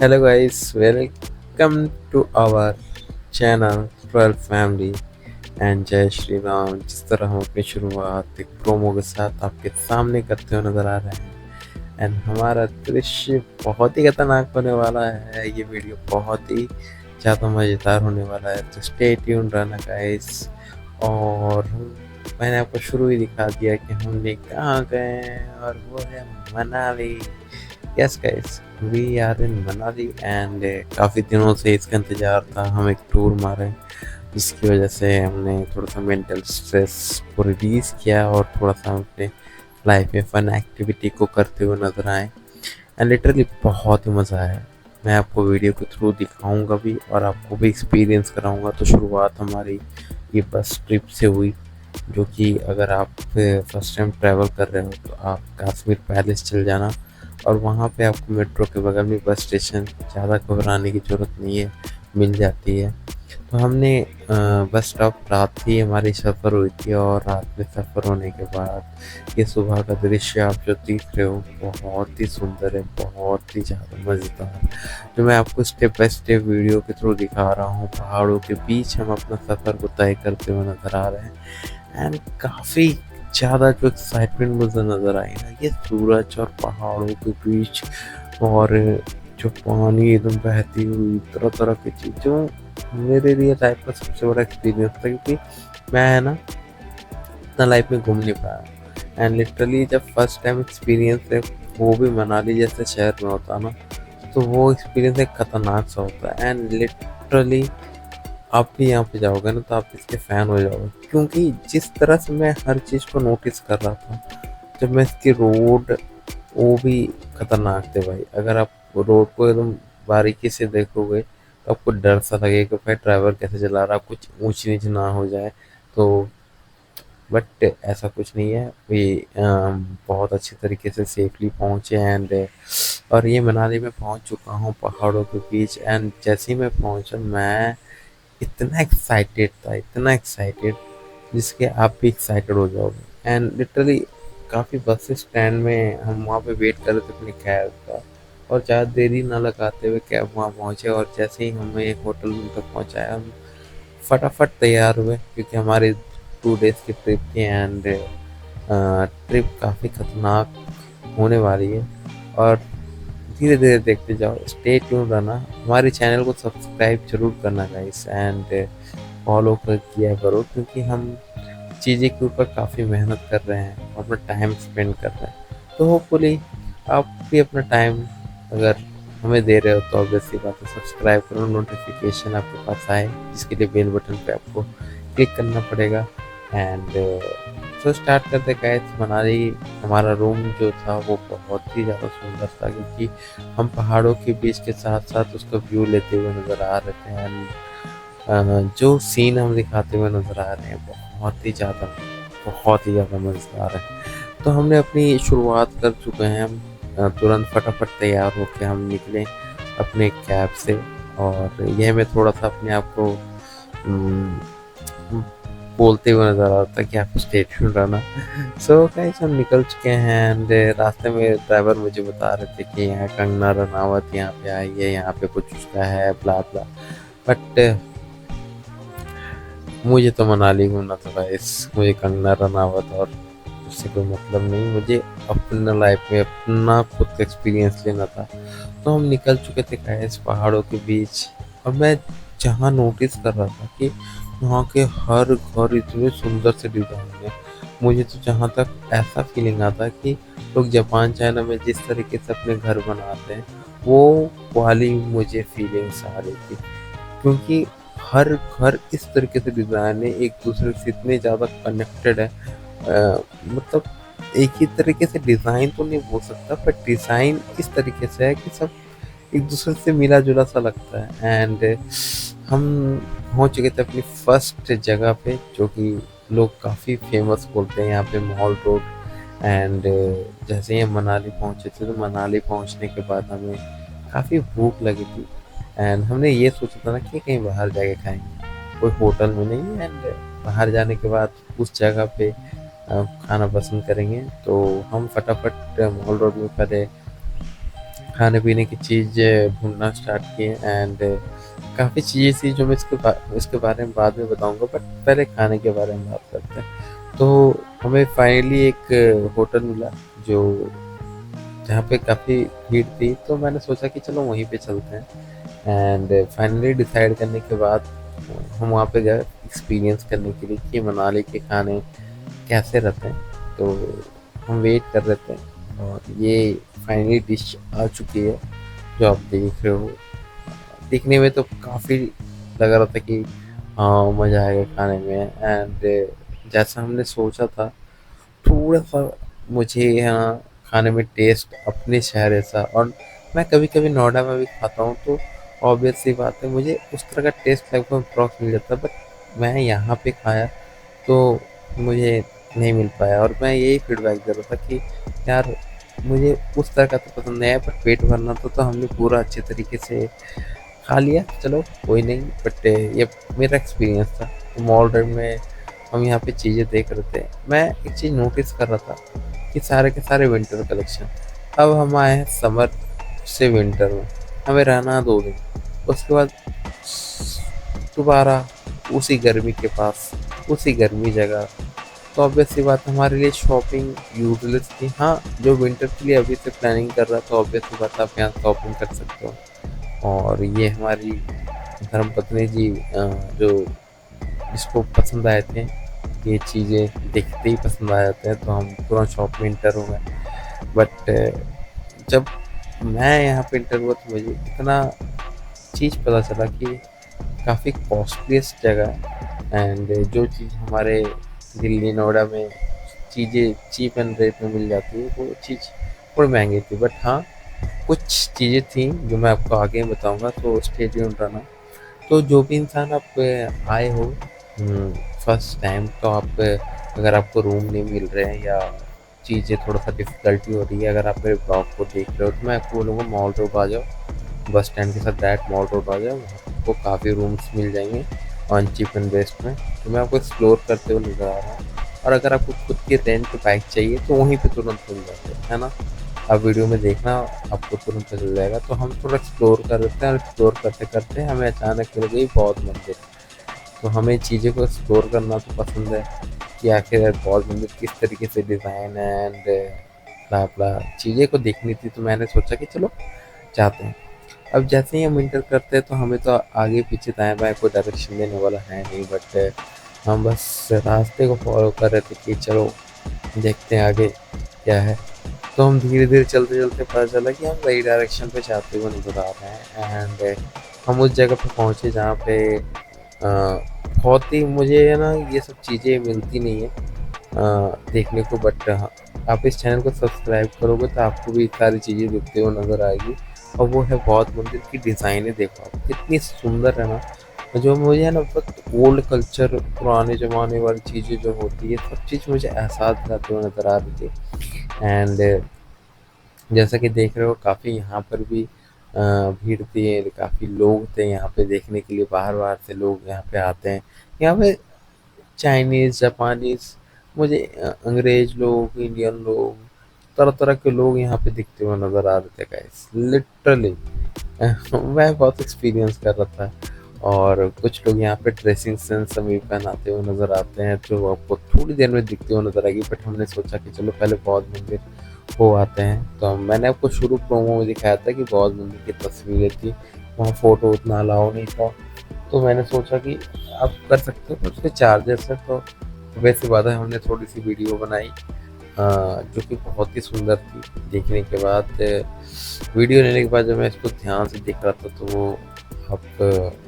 Hello guys, welcome to our channel 12 Family and जय श्री राम। जिस तरह हम अपनी शुरुआत एक प्रोमो के साथ आपके सामने करते हुए नजर आ रहे हैं एंड हमारा दृश्य बहुत ही खतरनाक होने वाला है। ये वीडियो बहुत ही ज़्यादा मज़ेदार होने वाला है, तो स्टे ट्यून रहना गाइस। और मैंने आपको शुरू ही दिखा दिया कि हमने कहाँ गए हैं, और वो है Manali. Yes guys, we are in Manali and काफ़ी दिनों से इसका इंतज़ार था। हम एक टूर मारे जिसकी वजह से हमने थोड़ा सा मेंटल स्ट्रेस को रिलीज़ किया और थोड़ा सा हम अपने लाइफ में फ़न एक्टिविटी को करते हुए नज़र आए एंड लिटरली बहुत ही मज़ा आया। मैं आपको वीडियो के थ्रू दिखाऊंगा भी और आपको भी एक्सपीरियंस कराऊंगा। तो शुरुआत हमारी ये बस ट्रिप से हुई, जो कि अगर आप फर्स्ट टाइम ट्रैवल कर रहे हो तो आप कश्मीर पैलेस चल जाना, और वहाँ पे आपको मेट्रो के बगल में बस स्टेशन, ज़्यादा घबराने की ज़रूरत नहीं है, मिल जाती है। तो हमने बस स्टॉप रात ही हमारी सफ़र हुई थी, और रात में सफ़र होने के बाद ये सुबह का दृश्य आप जो देख रहे हो बहुत ही सुंदर है, बहुत ही ज़्यादा मज़ेदार, जो मैं आपको स्टेप बाय स्टेप वीडियो के थ्रू दिखा रहा हूँ। पहाड़ों के बीच हम अपना सफ़र को तय करते हुए नज़र आ रहे हैं एंड काफ़ी ज़्यादा जो एक्साइटमेंट मुझे नज़र आई ना, ये सूरज और पहाड़ों के बीच, और जो पानी एकदम बहती हुई तरह तरह की चीज़ों, मेरे लिए लाइफ का सबसे बड़ा एक्सपीरियंस था, क्योंकि मैं है ना इतना लाइफ में घूम नहीं पाया एंड लिटरली जब फर्स्ट टाइम एक्सपीरियंस है, वो भी मनाली जैसे शहर में होता ना, तो वो एक्सपीरियंस एक खतरनाक सा होता है एंड लिटरली आप भी यहाँ पे जाओगे ना तो आप इसके फ़ैन हो जाओगे, क्योंकि जिस तरह से मैं हर चीज़ को नोटिस कर रहा था, जब मैं इसकी रोड, वो भी खतरनाक थे भाई। अगर आप रोड को एकदम बारीकी से देखोगे तो आपको डर सा लगेगा कि भाई ड्राइवर कैसे चला रहा है, कुछ ऊंच नीच ना हो जाए तो। बट ऐसा कुछ नहीं है, वे बहुत अच्छे तरीके से सेफली पहुँचे एंड और ये मनाली में पहुँच चुका हूँ पहाड़ों के बीच। एंड जैसे ही मैं पहुँचा, मैं इतना एक्साइटेड था, इतना एक्साइटेड जिसके आप भी एक्साइटेड हो जाओगे एंड लिटरली काफ़ी बस स्टैंड में हम वहाँ पे वेट कर रहे थे अपनी कैब का, और ज़्यादा देरी ना लगाते हुए कैब वहाँ पहुँचे, और जैसे ही हमें एक होटल रूम तक पहुँचाया, हम फटाफट तैयार हुए क्योंकि हमारी 2 डेज़ की ट्रिप थी एंड ट्रिप काफ़ी खतरनाक होने वाली है। और धीरे धीरे देखते जाओ, स्टे ट्यून रहना, हमारे चैनल को सब्सक्राइब जरूर करना गाइस एंड फॉलो कर किया करो, क्योंकि हम चीज़ें के ऊपर काफ़ी मेहनत कर रहे हैं और अपना टाइम स्पेंड कर रहे हैं। तो होपफुली आप भी अपना टाइम अगर हमें दे रहे हो तो ऑब्वियसली बात है, सब्सक्राइब करो, नोटिफिकेशन आपके पास आए, जिसके लिए बेल बटन पे आपको क्लिक करना पड़ेगा एंड तो स्टार्ट करते गए। मनाली हमारा रूम जो था वो बहुत ही ज़्यादा सुंदर था, क्योंकि हम पहाड़ों के बीच के साथ साथ उसका व्यू लेते हुए नज़र आ रहे थे एंड जो सीन हम दिखाते हुए नज़र आ रहे हैं बहुत ही ज़्यादा मज़ेदार है। तो हमने अपनी शुरुआत कर चुके हैं हम, तुरंत फटाफट तैयार होके हम निकले अपने कैब से, और यह मैं थोड़ा सा अपने आप को उम, बोलते हुए नज़र आ रहा था कि आपको स्टे ट्यून रहना। सो गाइस, हम निकल चुके हैं एंड रास्ते में ड्राइवर मुझे बता रहे थे कि यहाँ कंगना रनावत यहाँ पे आई है, यहाँ पे कुछ उसका है ब्ला ब्ला। बट मुझे तो मनाली घूमना था गाइस, मुझे कंगना रनावत और उससे कोई मतलब नहीं, मुझे अपना लाइफ में अपना खुद का एक्सपीरियंस लेना था। तो हम निकल चुके थे गाइस पहाड़ों के बीच, और मैं जहाँ नोटिस कर रहा था कि वहाँ के हर घर इतने सुंदर से डिज़ाइन है। मुझे तो जहाँ तक ऐसा फीलिंग आता है कि लोग जापान चाइना में जिस तरीके से अपने घर बनाते हैं, वो वाली मुझे फीलिंग्स आ रही थी, क्योंकि हर घर इस तरीके से डिज़ाइन है, एक दूसरे से इतने ज़्यादा कनेक्टेड है। मतलब एक ही तरीके से डिज़ाइन तो नहीं बोल सकता, बट डिज़ाइन इस तरीके से है कि सब एक दूसरे से मिला जुला सा लगता है एंड हम पहुंच चुके थे अपनी फर्स्ट जगह पे, जो कि लोग काफ़ी फेमस बोलते हैं यहाँ पे, मॉल रोड। एंड जैसे ही हम मनाली पहुंचे थे, तो मनाली पहुंचने के बाद हमें काफ़ी भूख लगी थी एंड हमने ये सोचा था ना कि कहीं बाहर जाके खाएंगे, कोई होटल में नहीं। एंड बाहर जाने के बाद उस जगह पे खाना पसंद करेंगे, तो हम फटाफट मॉल रोड में पहले खाने पीने की चीज़ ढूँढना स्टार्ट किए एंड काफ़ी चीज़ें थी जो मैं इसके बारे में बाद में बताऊँगा, बट पहले खाने के बारे में बात करते हैं। तो हमें फाइनली एक होटल मिला जो जहाँ पे काफ़ी भीड़ थी, तो मैंने सोचा कि चलो वहीं पे चलते हैं एंड फाइनली डिसाइड करने के बाद हम वहाँ पे गए एक्सपीरियंस करने के लिए कि मनाली के खाने कैसे रहते हैं। तो हम वेट कर रहे थे और ये फाइनली डिश आ चुकी है जो आप देख रहे हो। दिखने में तो काफ़ी लग रहा था कि हाँ मज़ा आएगा खाने में एंड जैसा हमने सोचा था थोड़ा सा मुझे यहाँ खाने में टेस्ट अपने शहर जैसा, और मैं कभी कभी नोएडा में भी खाता हूँ तो ऑब्वियस सी बात है मुझे उस तरह का टेस्ट लगभग अप्रॉक्स मिल जाता है, बट मैं यहाँ पे खाया तो मुझे नहीं मिल पाया और मैं यही फीडबैक दे रहा था कि यार मुझे उस तरह का तो पसंद नहीं आया, बट पेट भरना तो हमने पूरा अच्छे तरीके से खा लिया, चलो कोई नहीं। बट ये मेरा एक्सपीरियंस था। मॉल रोड में हम यहाँ पे चीज़ें देख रहे थे, मैं एक चीज़ नोटिस कर रहा था कि सारे के सारे विंटर कलेक्शन। अब हम आए हैं समर से विंटर में, हमें रहना 2 दिन, उसके बाद दोबारा उसी गर्मी के पास, उसी गर्मी जगह। तो ऑब्वियस सी बात है हमारे लिए शॉपिंग यूजलेस थी। हाँ, जो विंटर के लिए अभी से प्लानिंग कर रहा है तो ऑब्वियस सी बात है आप यहाँ शॉपिंग कर सकते हो। और ये हमारी धर्मपत्नी जी जो जिसको पसंद आए थे ये चीज़ें देखते ही पसंद आ जाते हैं, तो हम तुरंत शॉप में इंटर हो गए। बट जब मैं यहाँ पे इंटर हुआ तो मुझे इतना चीज़ पता चला कि काफ़ी कॉस्टलीस्ट जगह है एंड जो चीज़ हमारे दिल्ली नोएडा में चीज़ें चीप एंड रेट में मिल जाती है वो चीज़ थोड़ी महंगी थी। बट हाँ, कुछ चीज़ें थी जो मैं आपको आगे बताऊंगा, तो स्टे ट्यून्ड रहना। तो जो भी इंसान आप आए हो फर्स्ट टाइम, तो आप अगर आपको रूम नहीं मिल रहे हैं या चीज़ें थोड़ा सा डिफ़िकल्टी हो रही है, अगर आप मेरे ब्लॉग को देख रहे हो तो मैं आपको बोलूँगा मॉल रोड आ जाओ। बस स्टैंड के साथ डायरेक्ट मॉल रोड आ जाओ, वहाँ आपको काफ़ी रूम्स मिल जाएंगे ऑन चीप एंड बेस्ट में। तो मैं आपको एक्सप्लोर करते हुए नज़र आ रहा हूँ। और अगर आपको खुद की रेंट बाइक चाहिए तो वहीं पे तुरंत मिल जाते हैं, है ना। आप वीडियो में देखना आपको तुरंत मिल जाएगा। तो हम थोड़ा एक्सप्लोर कर रहे थे और एक्सप्लोर करते करते हमें अचानक मिल गई बौद्ध मंदिर। तो हमें चीज़ों को एक्सप्लोर करना तो पसंद है कि आखिर बौद्ध मंदिर किस तरीके से डिज़ाइन है एंड ब्ला ब्ला चीज़ें को देखनी थी, तो मैंने सोचा कि चलो जाते हैं। अब जैसे ही हम इंटर करते हैं तो हमें तो आगे पीछे दाएं बाएं कोई डायरेक्शन देने वाला है नहीं, बट हम बस रास्ते को फॉलो कर रहे थे कि चलो देखते हैं आगे क्या है। तो हम धीरे धीरे चलते चलते पता चला कि हम सही डायरेक्शन पे जाते हुए नजर आ रहे हैं एंड हम उस जगह पे पहुंचे जहाँ पे बहुत ही मुझे है ना ये सब चीज़ें मिलती नहीं है देखने को। बट हाँ, आप इस चैनल को सब्सक्राइब करोगे तो आपको भी सारी चीज़ें दिखते हुए नजर आएगी। और वो है बौद्ध मंदिर की डिज़ाइनें, देखो आप कितनी सुंदर है ना। जो मुझे है ना बहुत ओल्ड कल्चर पुराने ज़माने वाली चीज़ें जो होती है सब चीज़ मुझे एहसास दिलाते हुए नज़र आ रही थी एंड जैसा कि देख रहे हो काफ़ी यहाँ पर भी भीड़ थी, काफ़ी लोग थे यहाँ पे देखने के लिए, बाहर-बाहर से लोग यहाँ पे आते हैं। यहाँ पे चाइनीज़, जापानीज़, मुझे अंग्रेज़ लोग, इंडियन लोग, तरह-तरह के लोग यहाँ पे दिखते हुए नज़र आ रहे थे गाइस, लिटरली। मैं बहुत एक्सपीरियंस कर रहा था। और कुछ लोग यहाँ पे ड्रेसिंग सेंस हमें पहनाते हुए नज़र आते हैं जो आपको थोड़ी देर में दिखते हुए नज़र आएगी, बट हमने सोचा कि चलो पहले बौद्ध मंदिर हो आते हैं। तो मैंने आपको शुरू प्रोमो में दिखाया था कि बौद्ध मंदिर की तस्वीरें थी, वहाँ फ़ोटो उतना अलाउ नहीं था। तो मैंने सोचा कि आप कर सकते हो, पर उसके चार्जेस है। तो वैसे बात है हमने थोड़ी सी वीडियो बनाई जो कि बहुत ही सुंदर थी। देखने के बाद वीडियो लेने के बाद जब मैं इसको ध्यान से देख रहा था तो वो आप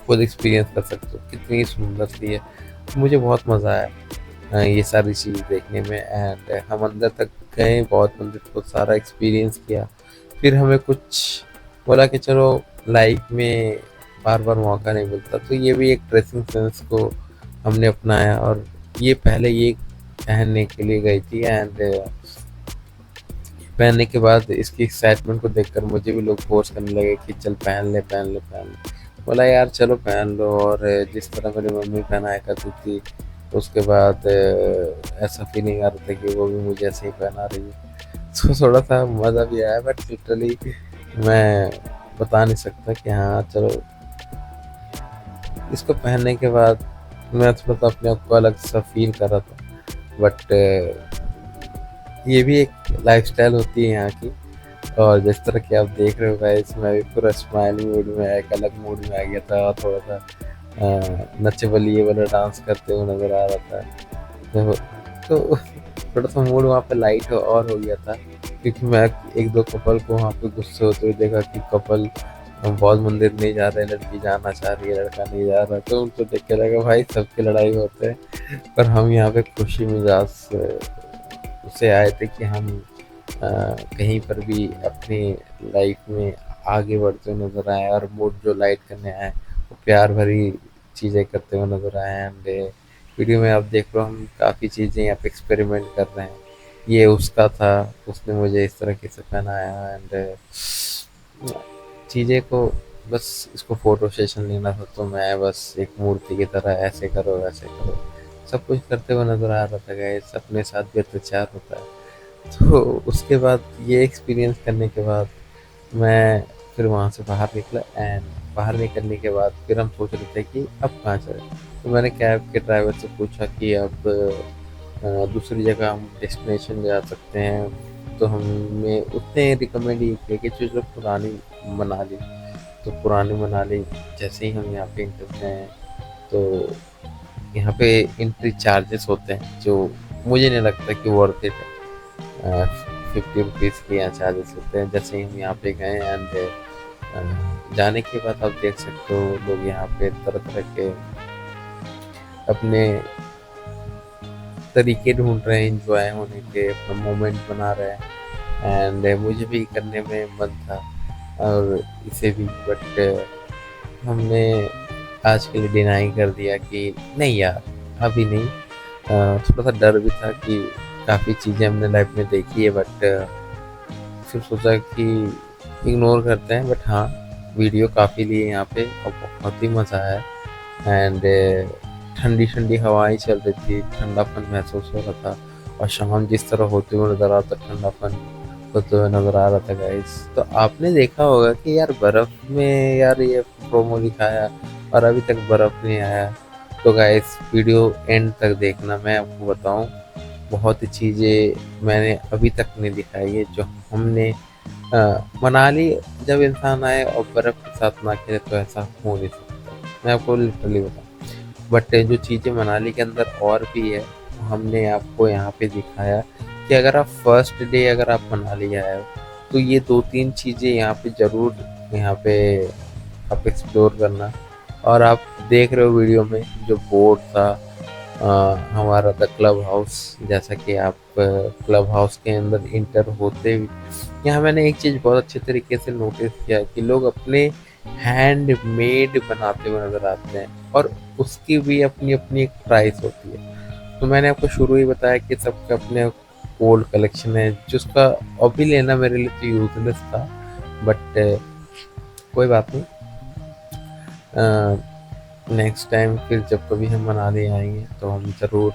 खुद एक्सपीरियंस कर सकते हो कितनी सुंदर सी है। तो मुझे बहुत मज़ा आया ये सारी चीज़ देखने में एंड हम अंदर तक गए, बौद्ध मंदिर को सारा एक्सपीरियंस किया। फिर हमें कुछ बोला कि चलो लाइफ में बार बार मौका नहीं मिलता, तो ये भी एक ड्रेसिंग सेंस को हमने अपनाया। और ये पहले ये पहनने के लिए गई थी एंड पहनने के बाद इसकी एक्साइटमेंट को देखकर मुझे भी लोग फोर्स करने लगे कि चल पहन ले पहन ले पहन ले। बोला यार चलो पहन लो। और जिस तरह मेरी मम्मी पहनाया करती थी उसके बाद ऐसा फीलिंग आ रहा था कि वो भी मुझे ऐसे ही पहना रही है। तो थोड़ा सा मज़ा भी आया, बट लिटरली मैं बता नहीं सकता कि हाँ चलो, इसको पहनने के बाद मैं थोड़ा सा अपने आप को अलग सा फील कर रहा था। बट ये भी एक लाइफस्टाइल होती है यहाँ की। और जिस तरह कि आप देख रहे हो गाइस, मैं भी पूरा स्माइलिंग मूड में, एक अलग मूड में आ गया था, और थोड़ा सा नच्चे बलिए वाला डांस करते हुए नज़र आ रहा था। तो थोड़ा सा मूड वहाँ पे लाइट और हो गया था, क्योंकि मैं एक दो कपल को वहाँ पे गुस्से होते हुए देखा कि कपल बहुत मंदिर नहीं जा रहे, लड़की जाना चाह रही है, लड़का नहीं जा रहा। तो उनको देख के लगा भाई सबकी लड़ाई होते हैं, पर हम यहाँ पे खुशी मिजाज से आए थे कि हम कहीं पर भी अपनी लाइफ में आगे बढ़ते हुए नजर आए, और मूड जो लाइट करने आए वो प्यार भरी चीज़ें करते हुए नजर आए। एंड वीडियो में आप देख रहे हो हम काफ़ी चीज़ें यहाँ पे एक्सपेरिमेंट कर रहे हैं। ये उसका था, उसने मुझे इस तरीके से पहनाया। एंड चीज़ें को बस इसको फ़ोटो सेशन लेना था, तो मैं बस एक मूर्ति की तरह ऐसे करो वैसे करो सब कुछ करते हुए नज़र आ रहा था गाइस। अपने साथ भी अत्याचार होता है। तो उसके बाद ये एक्सपीरियंस करने के बाद मैं फिर वहाँ से बाहर निकला। एंड बाहर निकलने के बाद फिर हम सोच रहे थे कि अब कहाँ चलें। तो मैंने कैब के ड्राइवर से पूछा कि अब दूसरी जगह हम डेस्टिनेशन जा सकते हैं। तो हमें उसने रिकमेंड ये किया कि जो पुरानी मनाली। तो पुरानी मनाली जैसे ही हम यहाँ पे इंटरते हैं, तो यहाँ पे एंट्री चार्जेस होते हैं जो मुझे नहीं लगता कि वर्थ इट है। 50 रुपीज़ के यहाँ चार्जेस होते हैं। जैसे ही हम यहाँ पे गए, एंड जाने के बाद आप देख सकते हो लोग यहाँ पे तरह तरह के अपने तरीके ढूंढ रहे हैं इंजॉय होने के, अपना मोमेंट बना रहे हैं। एंड मुझे भी करने में मन था, और इसे भी, बट हमने आज के लिए डिनाई कर दिया कि नहीं यार, अभी नहीं। थोड़ा सा डर भी था कि काफ़ी चीज़ें हमने लाइफ में देखी है, बट फिर सोचा कि इग्नोर करते हैं। बट हाँ, वीडियो काफ़ी लिए यहाँ पे, और बहुत ही मज़ा आया। एंड ठंडी ठंडी हवाएं चल रही थी, ठंडापन महसूस हो रहा था, और शाम जिस तरह होते हुए नज़र आता, ठंडापन होते हुए नज़र आ रहा था गाइस। तो आपने देखा होगा कि यार बर्फ़ में यार ये प्रोमो दिखाया, और अभी तक बर्फ़ नहीं आया। तो गाइस वीडियो एंड तक देखना, मैं आपको बताऊं बहुत चीज़ें मैंने अभी तक नहीं दिखाई है जो हमने मनाली। जब इंसान आए और बर्फ़ के साथ ना खेले तो ऐसा हो नहीं सकता, मैं आपको लिटरली बताऊं। बट जो चीज़ें मनाली के अंदर और भी है, वो हमने आपको यहाँ पे दिखाया कि अगर आप फर्स्ट डे अगर आप मनाली आए हो, तो ये 2-3 चीज़ें यहाँ पे ज़रूर, यहाँ पे आप एक्सप्लोर करना। और आप देख रहे हो वीडियो में जो बोर्ड था हमारा द क्लब हाउस, जैसा कि आप क्लब हाउस के अंदर इंटर होते ही यहाँ मैंने एक चीज़ बहुत अच्छे तरीके से नोटिस किया कि लोग अपने हैंड मेड बनाते हुए नज़र आते हैं, और उसकी भी अपनी अपनी एक प्राइस होती है। तो मैंने आपको शुरू ही बताया कि सबके अपने ओल्ड कलेक्शन है, जिसका अभी लेना मेरे लिए तो यूजलेस था। बट कोई बात नहीं, नेक्स्ट टाइम फिर जब कभी हम मनाली आएंगे तो हम ज़रूर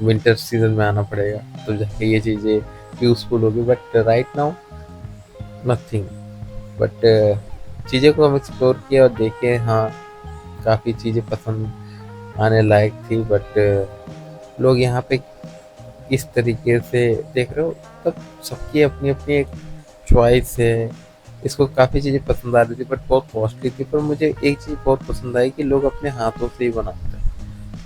विंटर सीजन में आना पड़ेगा, तो जाके ये चीज़ें यूज़फुल होगी। But right now nothing. But चीज़ें को हम एक्सप्लोर किया और देखे, हाँ काफ़ी चीज़ें पसंद आने लायक थी। बट लोग यहाँ पे किस तरीके से देख रहे हो, तब सबकी अपनी अपनी एक चॉइस है। इसको काफ़ी चीज़ें पसंद आ रही थी, बट बहुत कॉस्टली थी। पर मुझे एक चीज़ बहुत पसंद आई कि लोग अपने हाथों से ही बनाते हैं।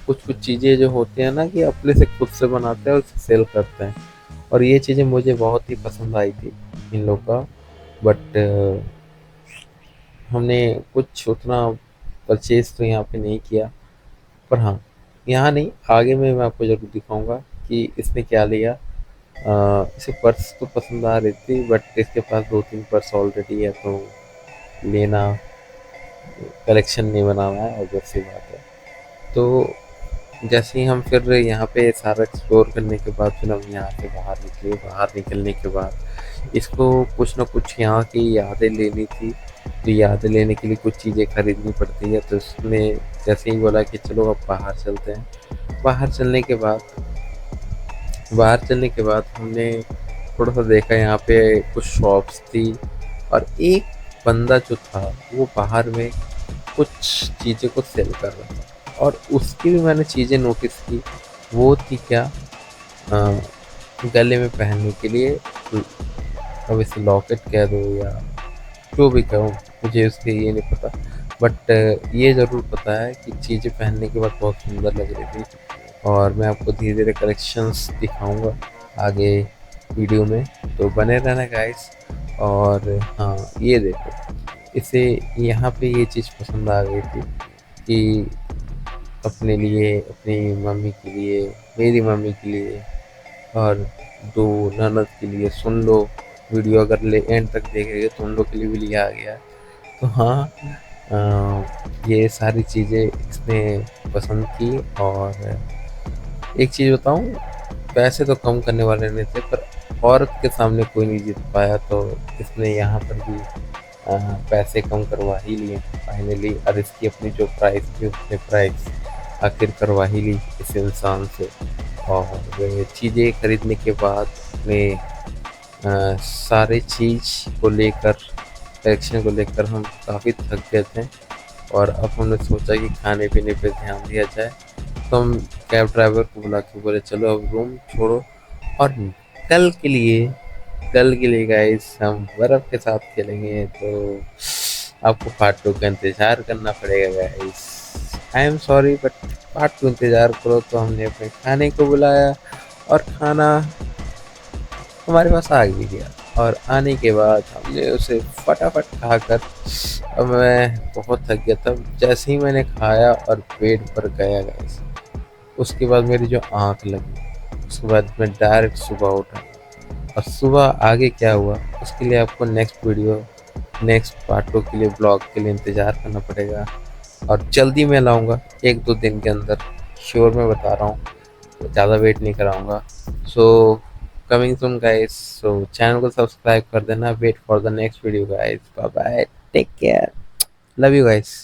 कुछ कुछ चीज़ें जो होती हैं ना, कि अपने से खुद से बनाते हैं और उसे सेल करते हैं, और ये चीज़ें मुझे बहुत ही पसंद आई थी इन लोग का। बट हमने कुछ उतना परचेज तो यहाँ पे नहीं किया। पर हाँ, यहाँ नहीं, आगे में मैं आपको ज़रूर दिखाऊंगा कि इसने क्या लिया। इसे पर्स तो पसंद आ रही थी, बट इसके पास 2-3 पर्स ऑलरेडी है, तो लेना, कलेक्शन नहीं बनाना है, ऑब्वियस सी बात है। तो जैसे ही हम फिर यहाँ पे सारा एक्सप्लोर करने के बाद फिर हम यहाँ से बाहर निकले। बाहर निकलने के बाद इसको कुछ ना कुछ यहाँ की यादें लेनी थी, तो यादें लेने के लिए कुछ चीज़ें खरीदनी पड़ती है। तो उसने जैसे ही बोला कि चलो अब बाहर चलते हैं। बाहर चलने के बाद हमने थोड़ा सा देखा, यहाँ पे कुछ शॉप्स थी, और एक बंदा जो था वो बाहर में कुछ चीज़ें को सेल कर रहा था, और उसकी भी मैंने चीज़ें नोटिस की। वो थी क्या, अ, गले में पहनने के लिए, अब इसे लॉकेट कह दो या जो भी कहो, मुझे उसके ये नहीं पता, बट ये ज़रूर पता है कि चीज़ें पहनने के बाद बहुत सुंदर लग रही थी। और मैं आपको धीरे धीरे कलेक्शंस दिखाऊंगा आगे वीडियो में, तो बने रहना गाइस। और हाँ, ये देखो, इसे यहाँ पे ये चीज़ पसंद आ गई थी कि अपने लिए, अपनी मम्मी के लिए, मेरी मम्मी के लिए, और दो ननद के लिए। सुन लो, वीडियो अगर ले एंड तक देखेंगे तो उन लोग के लिए भी लिया गया है। तो हाँ, ये सारी चीज़ें इसने पसंद की। और एक चीज़ बताऊँ, पैसे तो कम करने वाले नहीं थे, पर औरत के सामने कोई नहीं जीत पाया, तो इसने यहाँ पर भी पैसे कम करवा ही लिए फाइनली। और इसकी अपनी जो प्राइस थी उसने प्राइस आखिर करवा ही ली इस इंसान से। और चीज़ें खरीदने के बाद अपने सारे चीज़ को लेकर, कलेक्शन को लेकर हम काफ़ी थक गए थे। और अब हमने सोचा कि खाने पीने पे ध्यान दिया जाए, तो हम कैब ड्राइवर को बुला के बोले चलो अब रूम छोड़ो, और कल के लिए कल के लिए गाइस हम बर्फ के साथ खेलेंगे। तो आपको पार्ट 2 का इंतज़ार करना पड़ेगा guys. I am sorry, but part 2 इंतज़ार करो। तो हमने अपने खाने को बुलाया, और खाना हमारे पास आ भी गया। और आने के बाद हमने उसे फटाफट खाकर, अब मैं बहुत थक गया था, जैसे ही मैंने खाया और पेट भर गया गाइस, उसके बाद मेरी जो आँख लगी, उसके बाद मैं डायरेक्ट सुबह उठा। और सुबह आगे क्या हुआ उसके लिए आपको नेक्स्ट वीडियो, नेक्स्ट पार्ट 2 के लिए, ब्लॉग के लिए इंतज़ार करना पड़ेगा। और जल्दी मैं लाऊंगा, 1-2 दिन के अंदर, श्योर मैं बता रहा हूँ, ज़्यादा वेट नहीं कराऊंगा। So coming soon guys, so channel को सब्सक्राइब कर देना। Wait for the next video guys, bye bye, take care, love you guys.